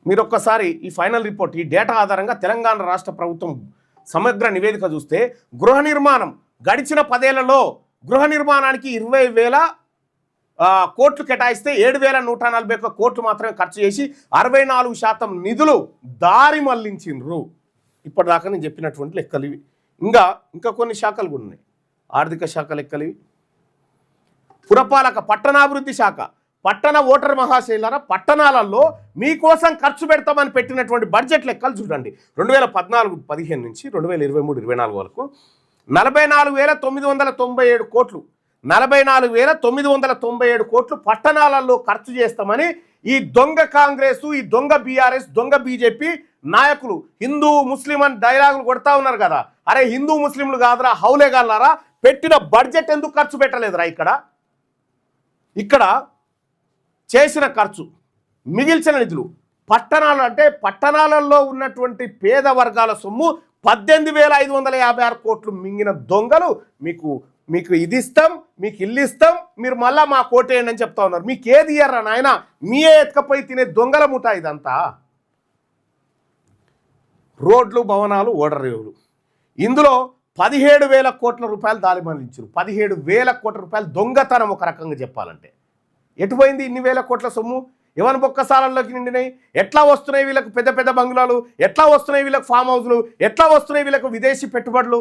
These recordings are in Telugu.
మీరు ఒక్కసారి ఈ ఫైనల్ రిపోర్ట్, ఈ డేటా ఆధారంగా తెలంగాణ రాష్ట్ర ప్రభుత్వం సమగ్ర నివేదిక చూస్తే గృహ నిర్మాణం గడిచిన 10 ఏళ్లలో గృహ నిర్మాణానికి 20,000 కోట్లు కేటాయిస్తే 7,141 కోట్లు మాత్రమే ఖర్చు చేసి 64% నిధులు దారి మళ్లించిండ్రు. ఇప్పటిదాకా నేను చెప్పినటువంటి లెక్కలు ఇవి. ఇంకా కొన్ని శాఖలు కూడా ఉన్నాయి. ఆర్థిక శాఖ లెక్కలు ఇవి. పురపాలక పట్టణాభివృద్ధి శాఖ, పట్టణ ఓటర్ మహాశైలారా, పట్టణాలలో మీకోసం ఖర్చు పెడతామని పెట్టినటువంటి బడ్జెట్ లెక్కలు చూడండి. 2014-15 నుంచి 2023-24 వరకు 44,997 కోట్లు 44,997 కోట్లు పట్టణాలలో ఖర్చు చేస్తామని ఈ దొంగ కాంగ్రెస్, ఈ దొంగ బీఆర్ఎస్, దొంగ బీజేపీ నాయకులు హిందూ ముస్లిం అని డైలాగులు కొడతా ఉన్నారు కదా. అరే హిందూ ముస్లింలు కాదురా, హౌలేగాలారా, పెట్టిన బడ్జెట్ ఎందుకు ఖర్చు పెట్టలేదురా? ఇక్కడ చేసిన ఖర్చు, మిగిల్చిన నిధులు, పట్టణాలు అంటే పట్టణాలలో ఉన్నటువంటి పేద వర్గాల సొమ్ము 18,556 కోట్లు మింగిన దొంగలు మీకు ఇది ఇస్తాం, మీకు ఇల్లు ఇస్తాం, మీరు మళ్ళా మా కోటేయండి అని చెప్తా ఉన్నారు. మీకు ఏది ఇయ్యరా నాయన? మీయే ఎత్తుకపోయి తినే దొంగల ముఠ ఇదంతా. రోడ్లు, భవనాలు, ఓడరేవులు, ఇందులో 17,000 కోట్ల రూపాయలు దారి మళ్లించారు. 17,000 కోట్ల రూపాయలు దొంగతనం ఒక రకంగా చెప్పాలంటే. ఎటుపోయింది ఇన్ని వేల కోట్ల సొమ్ము? ఎవరి బొక్కసాలల్లోకి నిండినాయి? ఎట్లా వస్తున్నాయి వీళ్ళకు పెద్ద పెద్ద బంగ్లాలు? ఎట్లా వస్తున్నాయి వీళ్ళకు ఫామ్ హౌస్లు? ఎట్లా వస్తున్నాయి వీళ్ళకు విదేశీ పెట్టుబడులు?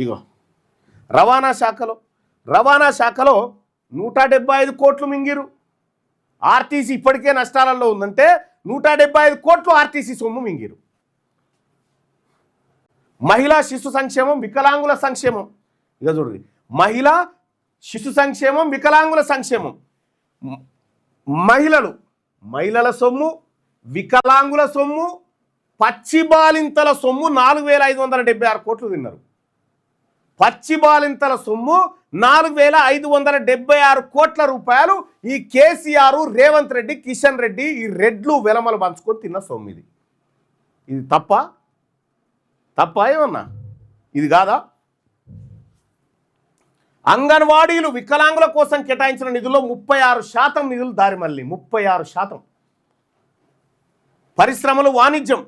ఇగో రవాణా శాఖలో 175 కోట్లు మింగిరు. ఆర్టీసీ ఇప్పటికే నష్టాలలో ఉందంటే 175 కోట్లు ఆర్టీసీ సొమ్ము మింగిరు. మహిళా శిశు సంక్షేమం, వికలాంగుల సంక్షేమం, ఇక చూడండి, మహిళా శిశు సంక్షేమం, వికలాంగుల సంక్షేమం, మహిళల సొమ్ము, వికలాంగుల సొమ్ము, పచ్చి బాలింతల సొమ్ము 4,576 కోట్లు తిన్నారు. పచ్చి బాలింతల సొమ్ము 4,576 కోట్ల రూపాయలు ఈ కేసీఆర్, రేవంత్ రెడ్డి, కిషన్ రెడ్డి, ఈ రెడ్లు వెలమలు పంచుకొని తిన్న సొమ్ము. ఇది తప్ప ఏమన్నా? ఇది కాదా? అంగన్వాడీలు, వికలాంగుల కోసం కేటాయించిన నిధుల్లో 36% నిధులు దారి మళ్ళీ 36%. పరిశ్రమలు, వాణిజ్యం,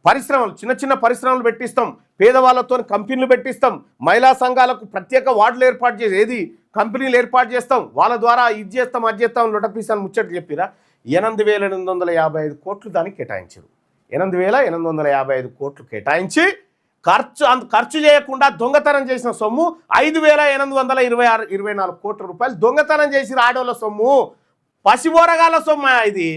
పరిశ్రమలు, చిన్న పరిశ్రమలు పెట్టిస్తాం, పేదవాళ్ళతో కంపెనీలు పెట్టిస్తాం, మహిళా సంఘాలకు ప్రత్యేక వార్డులు ఏర్పాటు చేసి కంపెనీలు ఏర్పాటు చేస్తాం, వాళ్ళ ద్వారా ఇది చేస్తాం, అది చేస్తాం, లొటపీసాన్ని ముచ్చట్లు చెప్పిరా. 8,855 కోట్లు దానికి కేటాయించారు. 8,855 కోట్లు కేటాయించి ఖర్చు చేయకుండా దొంగతనం చేసిన సొమ్ము 5,824 కోట్ల రూపాయలు దొంగతనం చేసి ఆడోళ్ళ సొమ్ము, పసిబోరగాళ్ళ సొమ్ము. ఇది